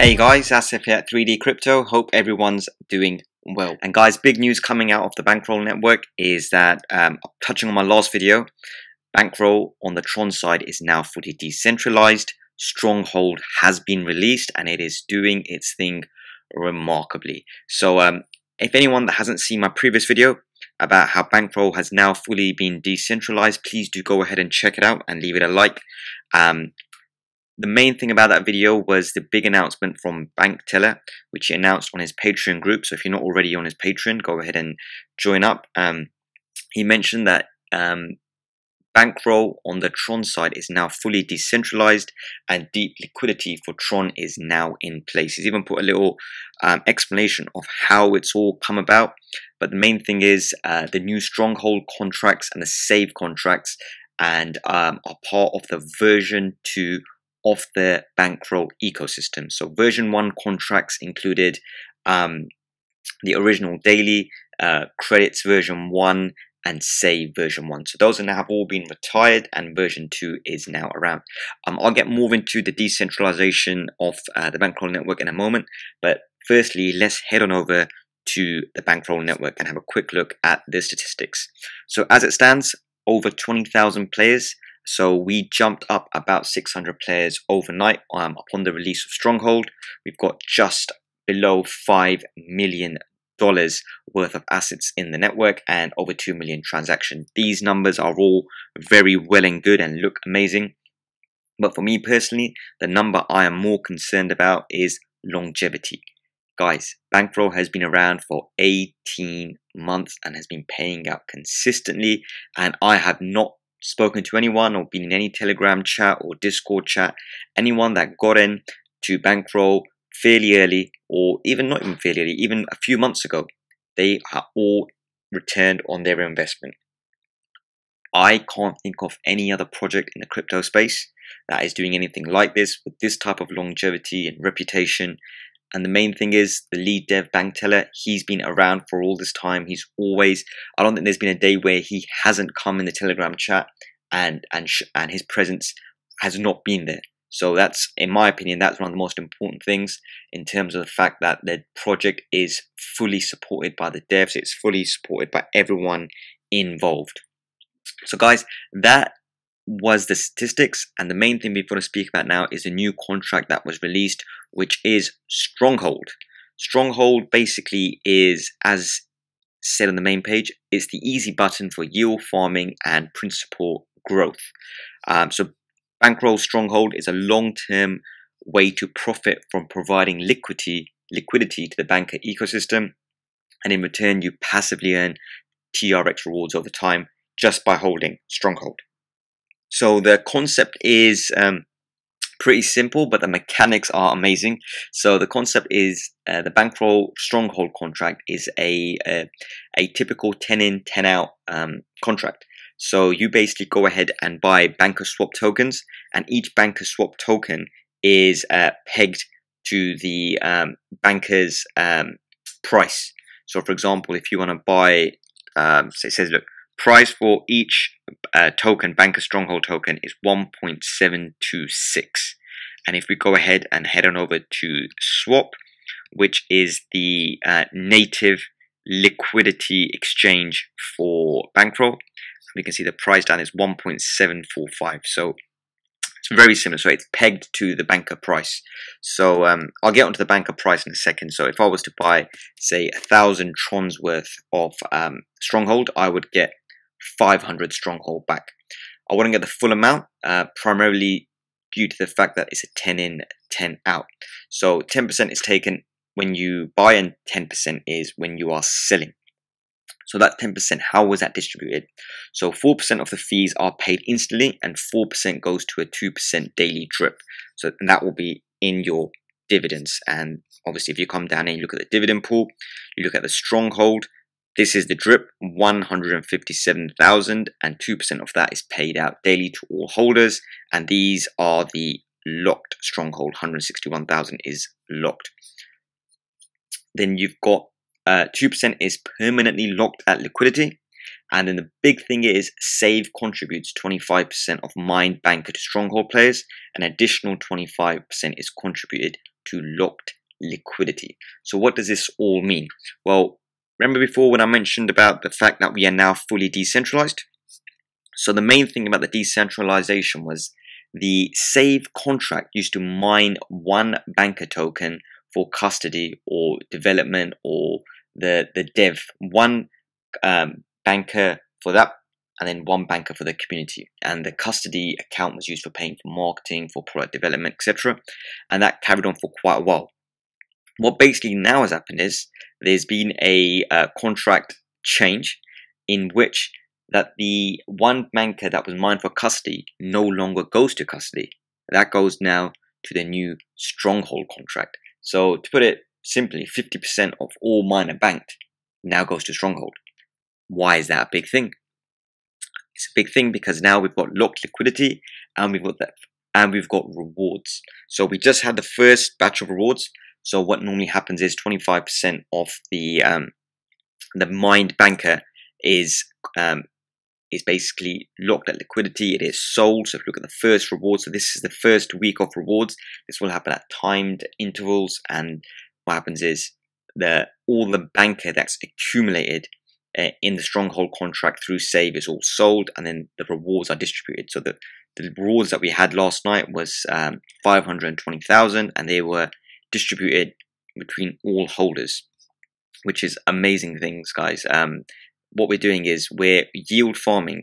Hey guys, Asif here at 3D Crypto. Hope everyone's doing well. And guys, big news coming out of the Bankroll network is that, touching on my last video, Bankroll on the TRON side is now fully decentralized. Stronghold has been released and it is doing its thing remarkably. So if anyone that hasn't seen my previous video about how Bankroll has now fully been decentralized, please do go ahead and check it out and leave it a like. The main thing about that video was the big announcement from Bankteller, which he announced on his Patreon group. So if you're not already on his Patreon, go ahead and join up. He mentioned that Bankroll on the TRON side is now fully decentralized and deep liquidity for TRON is now in place. He's even put a little explanation of how it's all come about. But the main thing is the new Stronghold contracts and the Save contracts and are part of the version 2 of the Bankroll ecosystem. So version 1 contracts included the original daily, credits version 1 and save version 1. So those have all been retired and version 2 is now around. I'll get more into the decentralization of the Bankroll network in a moment, but firstly let's head on over to the Bankroll network and have a quick look at the statistics. So as it stands, over 20,000 players. So we jumped up about 600 players overnight upon the release of Stronghold. We've got just below $5 million worth of assets in the network and over 2 million transactions. These numbers are all very well and good and look amazing. But for me personally, the number I am more concerned about is longevity. Guys, Bankroll has been around for 18 months and has been paying out consistently, and I have not spoken to anyone or been in any Telegram chat or Discord chat, anyone that got in to Bankroll fairly early, or even not even fairly early, even a few months ago, they are all returned on their investment. I can't think of any other project in the crypto space that is doing anything like this with this type of longevity and reputation. And the main thing is the lead dev Bankteller, he's been around for all this time. He's always, I don't think there's been a day where he hasn't come in the Telegram chat and his presence has not been there. So that's, in my opinion, that's one of the most important things in terms of the fact that the project is fully supported by the devs. It's fully supported by everyone involved. So guys, that was the statistics, and the main thing we've got to speak about now is a new contract that was released, which is Stronghold. Stronghold basically is, as said on the main page, it's the easy button for yield farming and principal growth. So Bankroll Stronghold is a long-term way to profit from providing liquidity to the banker ecosystem, and in return you passively earn TRX rewards over time just by holding Stronghold. So the concept is pretty simple, but the mechanics are amazing. So the concept is the Bankroll Stronghold contract is a typical 10 in, 10 out contract. So you basically go ahead and buy banker swap tokens, and each banker swap token is pegged to the banker's price. So for example, if you want to buy, so it says, look, price for each token, Banker Stronghold token, is 1.726. And if we go ahead and head on over to swap, which is the native liquidity exchange for Bankroll, we can see the price down is 1.745. So it's very similar. So it's pegged to the banker price. So I'll get onto the banker price in a second. So if I was to buy, say, 1,000 TRONs worth of Stronghold, I would get 500 Stronghold back. I wouldn't get the full amount, primarily due to the fact that it's a 10 in, 10 out. So 10% is taken when you buy and 10% is when you are selling. So that 10%, how was that distributed? So 4% of the fees are paid instantly and 4% goes to a 2% daily drip. So that will be in your dividends. And obviously if you come down and you look at the dividend pool, you look at the Stronghold, this is the drip, 157,000, and 2% of that is paid out daily to all holders. And these are the locked Stronghold, 161,000 is locked. Then you've got 2% is permanently locked at liquidity. And then the big thing is Save contributes 25% of mined banker to Stronghold players. An additional 25% is contributed to locked liquidity. So what does this all mean? Well, remember before when I mentioned about the fact that we are now fully decentralized? So the main thing about the decentralization was the SAVE contract used to mine one banker token for custody or development or the dev, one banker for that, and then one banker for the community. And the custody account was used for paying for marketing, for product development, etc. And that carried on for quite a while. What basically now has happened is there's been a contract change in which that the one banker that was mined for custody no longer goes to custody. That goes now to the new Stronghold contract. So to put it simply, 50% of all miner banked now goes to Stronghold. Why is that a big thing? It's a big thing because now we've got locked liquidity and we've got rewards. So we just had the first batch of rewards. So what normally happens is 25% of the mined banker is basically locked at liquidity. It is sold. So if you look at the first reward, so this is the first week of rewards. This will happen at timed intervals, and what happens is all the banker that's accumulated in the Stronghold contract through SAVE is all sold, and then the rewards are distributed. So the rewards that we had last night was 520,000, and they were distributed between all holders, which is amazing things, guys. What we're doing is we're yield farming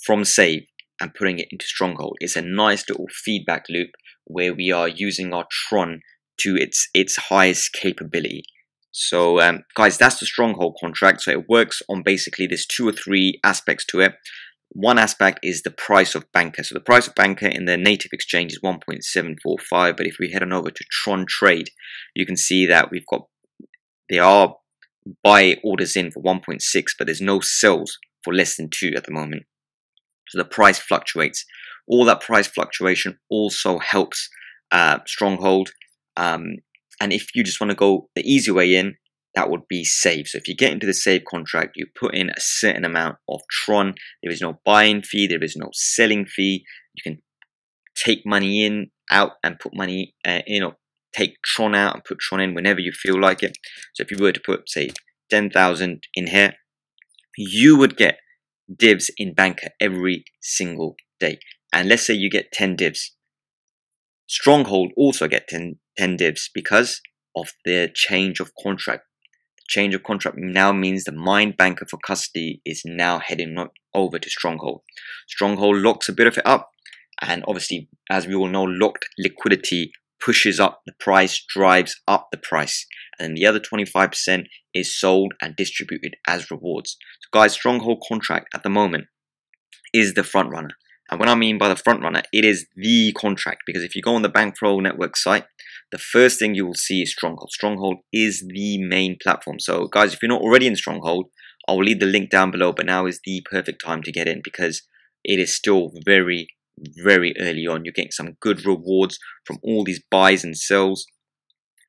from SAVE and putting it into Stronghold. It's a nice little feedback loop where we are using our TRON to its highest capability. So guys, that's the Stronghold contract. So it works on basically there's 2 or 3 aspects to it. One aspect is the price of banker. So the price of banker in the native exchange is 1.745, but if we head on over to Tron Trade, you can see that there are buy orders in for 1.6, but there's no sells for less than 2 at the moment. So the price fluctuates. All that price fluctuation also helps Stronghold. And if you just want to go the easy way in, that would be SAVE. So if you get into the SAVE contract, you put in a certain amount of TRON. There is no buying fee. There is no selling fee. You can take money in, out, and put money in, or take TRON out and put TRON in whenever you feel like it. So if you were to put, say, 10,000 in here, you would get divs in banker every single day. And let's say you get 10 divs. Stronghold also get 10 divs because of the change of contract. The change of contract now means the mined banker for custody is now heading over to Stronghold. Stronghold locks a bit of it up, and obviously, as we all know, locked liquidity pushes up the price, drives up the price, and then the other 25% is sold and distributed as rewards. So guys, Stronghold contract at the moment is the front runner. And what I mean by the front runner, it is the contract, because if you go on the Bankroll network site, the first thing you will see is Stronghold. Stronghold is the main platform. So guys, if you're not already in Stronghold, I will leave the link down below, but now is the perfect time to get in because it is still very, very early on. You're getting some good rewards from all these buys and sells.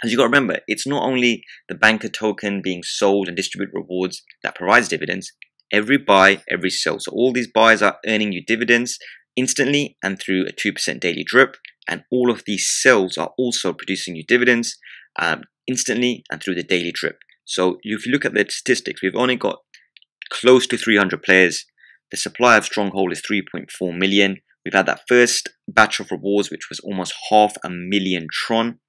As you got to remember, it's not only the banker token being sold and distribute rewards that provides dividends. Every buy, every sell. So all these buys are earning you dividends instantly and through a 2% daily drip. And all of these sells are also producing you dividends instantly and through the daily drip. So if you look at the statistics, we've only got close to 300 players. The supply of Stronghold is 3.4 million. We've had that first batch of rewards, which was almost 500,000 TRON.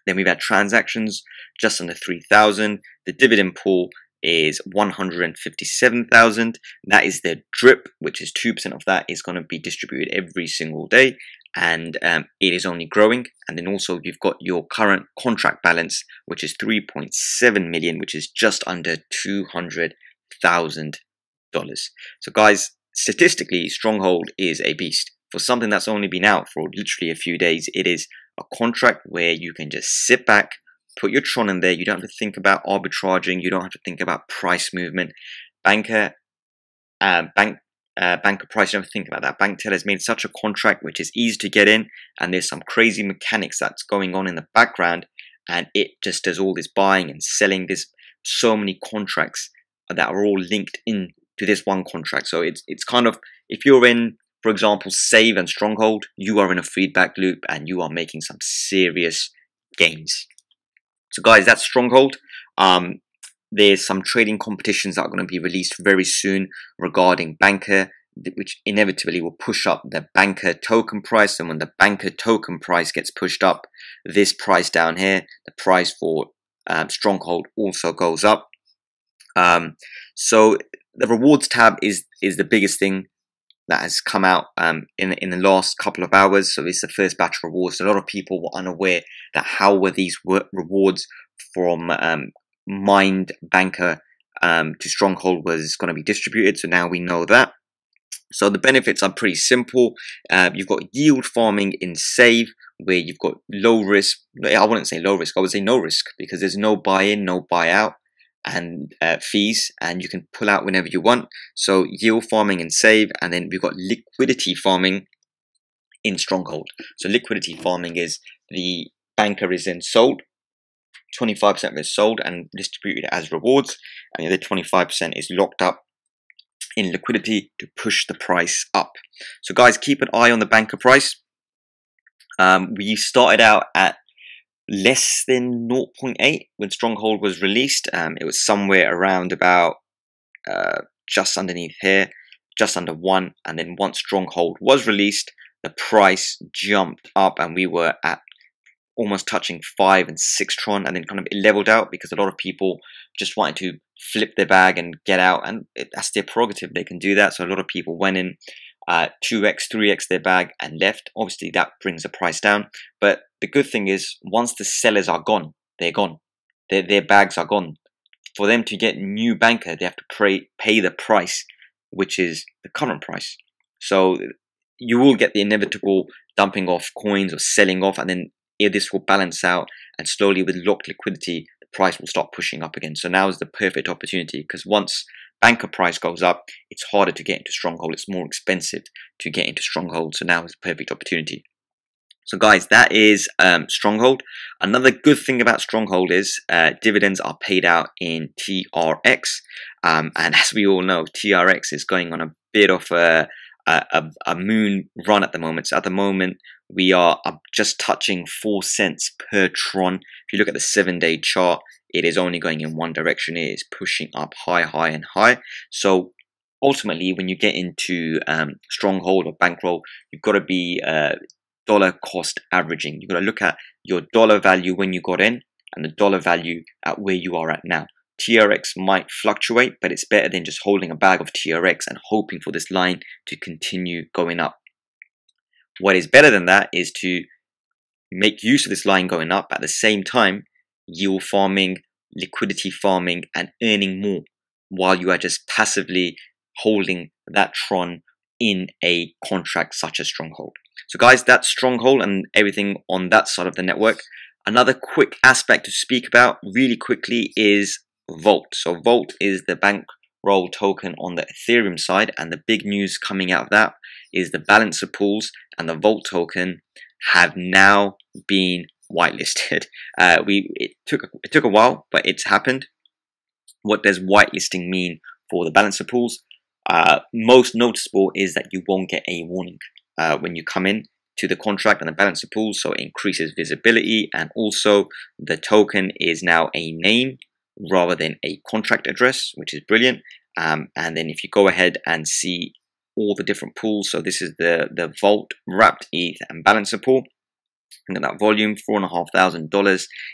Then we've had transactions just under 3,000. The dividend pool is 157,000. That is the drip, which is 2% of that is going to be distributed every single day, and it is only growing. And then also you've got your current contract balance, which is 3.7 million, which is just under $200,000. So guys, statistically, Stronghold is a beast. For something that's only been out for literally a few days, it is a contract where you can just sit back, put your TRON in there. You don't have to think about arbitraging. You don't have to think about price movement. Banker price, you don't have to think about that. BankTel has made such a contract which is easy to get in, and there's some crazy mechanics that's going on in the background, and it just does all this buying and selling. There's so many contracts that are all linked in to this one contract. So it's kind of, if you're in, for example, SAVE and Stronghold, you are in a feedback loop and you are making some serious gains. So guys, that's Stronghold. There's some trading competitions that are going to be released very soon regarding Banker, which inevitably will push up the Banker token price. And when the Banker token price gets pushed up, this price down here, the price for Stronghold also goes up. So the rewards tab is the biggest thing that has come out in the last couple of hours. So it's the first batch of rewards. So a lot of people were unaware that how were these rewards from mined Banker to Stronghold was going to be distributed. So now we know that. So the benefits are pretty simple. You've got yield farming in Save, where you've got low risk. I wouldn't say low risk, I would say no risk, because there's no buy-in, no buyout, and fees, and you can pull out whenever you want. So yield farming in Save, and then we've got liquidity farming in Stronghold. So liquidity farming is the Banker is then sold, 25% of it is sold and distributed as rewards, and the other 25% is locked up in liquidity to push the price up. So guys, keep an eye on the Banker price. We started out at less than 0.8 when Stronghold was released. It was somewhere around about just underneath here, just under 1, and then once Stronghold was released, the price jumped up and we were at almost touching 5 and 6 TRON, and then kind of it leveled out because a lot of people just wanted to flip their bag and get out, and that's their prerogative, they can do that. So a lot of people went in 2x, 3x their bag and left. Obviously that brings the price down, but the good thing is once the sellers are gone, they're gone, their bags are gone. For them to get new Banker, they have to pay the price, which is the current price. So you will get the inevitable dumping off coins or selling off, and then this will balance out, and slowly with locked liquidity the price will start pushing up again. So now is the perfect opportunity, because once Banker price goes up, it's harder to get into Stronghold, it's more expensive to get into Stronghold. So now is the perfect opportunity. So guys, that is Stronghold. Another good thing about Stronghold is dividends are paid out in TRX, and as we all know, TRX is going on a bit of a moon run at the moment. So at the moment we are just touching 4 cents per TRON. If you look at the 7-day chart, it is only going in one direction. It is pushing up high, high and high. So ultimately when you get into Stronghold or Bankroll, you've got to be dollar cost averaging. You've got to look at your dollar value when you got in and the dollar value at where you are at now. TRX might fluctuate, but it's better than just holding a bag of TRX and hoping for this line to continue going up. What is better than that is to make use of this line going up, at the same time yield farming, liquidity farming, and earning more while you are just passively holding that TRON in a contract such as Stronghold. So guys, that's Stronghold and everything on that side of the network. Another quick aspect to speak about really quickly is Vault. So Vault is the bankroll token on the Ethereum side, and the big news coming out of that is the balancer pools and the Vault token have now been whitelisted. It took a while, but it's happened. What does whitelisting mean for the balancer pools? Most noticeable is that you won't get a warning when you come in to the contract and the balancer pool, so it increases visibility, and also the token is now a name rather than a contract address, which is brilliant. And then if you go ahead and see all the different pools, so this is the Vault, Wrapped ETH and balancer pool. Look at that volume, $4,500 in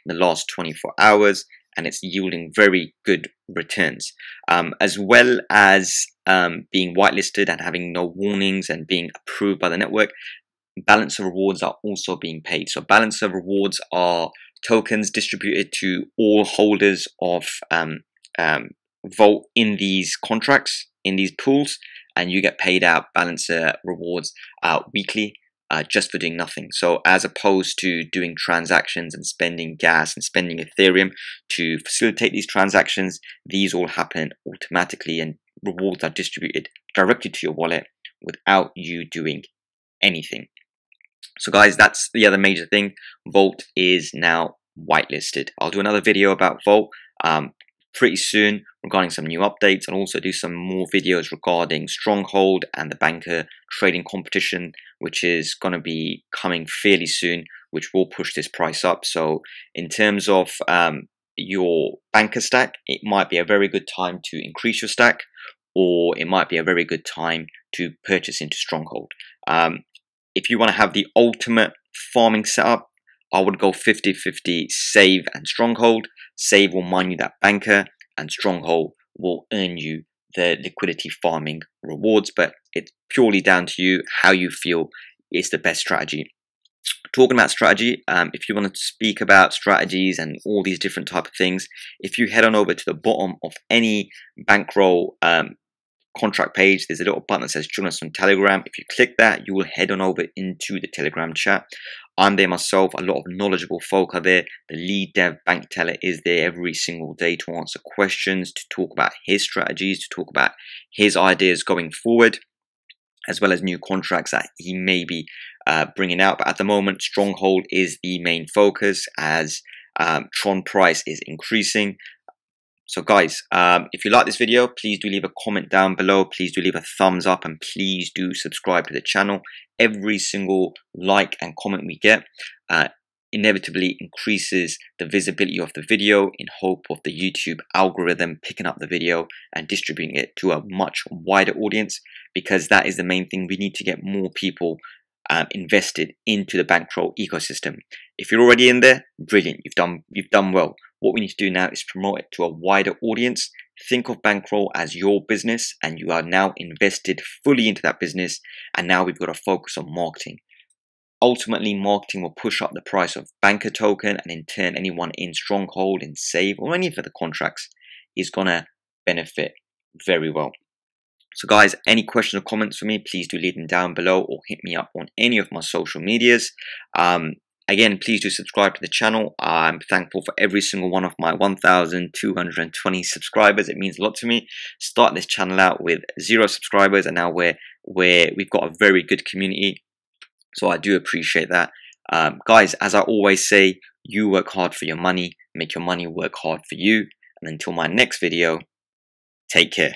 the last 24 hours, and it's yielding very good returns, as well as being whitelisted and having no warnings and being approved by the network. Balancer rewards are also being paid. So balancer rewards are tokens distributed to all holders of Vault in these contracts, in these pools, and you get paid out balancer rewards weekly just for doing nothing. So as opposed to doing transactions and spending gas and spending Ethereum to facilitate these transactions, these all happen automatically and rewards are distributed directly to your wallet without you doing anything. So guys, that's the other major thing. Vault is now whitelisted. I'll do another video about Vault pretty soon regarding some new updates, and also do some more videos regarding Stronghold and the Banker trading competition, which is going to be coming fairly soon which will push this price up. So in terms of your banker stack, it might be a very good time to increase your stack, or it might be a very good time to purchase into Stronghold. If you want to have the ultimate farming setup, I would go 50-50 Save and Stronghold. Save will mine you that banker, and Stronghold will earn you the liquidity farming rewards, but it's purely down to you how you feel is the best strategy. Talking about strategy, if you want to speak about strategies and all these different type of things, if you head on over to the bottom of any bankroll contract page, there's a little button that says join us on Telegram. If you click that, you will head on over into the Telegram chat. I'm there myself. A lot of knowledgeable folk are there. The lead dev bank teller is there every single day to answer questions, to talk about his strategies, to talk about his ideas going forward, as well as new contracts that he may be bringing out. But at the moment, Stronghold is the main focus as TRON price is increasing. So guys, if you like this video, please do leave a comment down below. Please do leave a thumbs up, and please do subscribe to the channel. Every single like and comment we get inevitably increases the visibility of the video, in hope of the YouTube algorithm picking up the video and distributing it to a much wider audience, because that is the main thing. We need to get more people invested into the bankroll ecosystem. If you're already in there, brilliant, you've done well. What we need to do now is promote it to a wider audience. Think of bankroll as your business, and you are now invested fully into that business, and now we've got to focus on marketing. Ultimately, marketing will push up the price of banker token, and in turn anyone in Stronghold, in Save, or any of the contracts is gonna benefit very well. So guys, any questions or comments for me, please do leave them down below, or hit me up on any of my social medias. Again, please do subscribe to the channel. I'm thankful for every single one of my 1,220 subscribers. It means a lot to me. Start this channel out with 0 subscribers, and now we've got a very good community. So I do appreciate that. Guys, as I always say, you work hard for your money, make your money work hard for you. And until my next video, take care.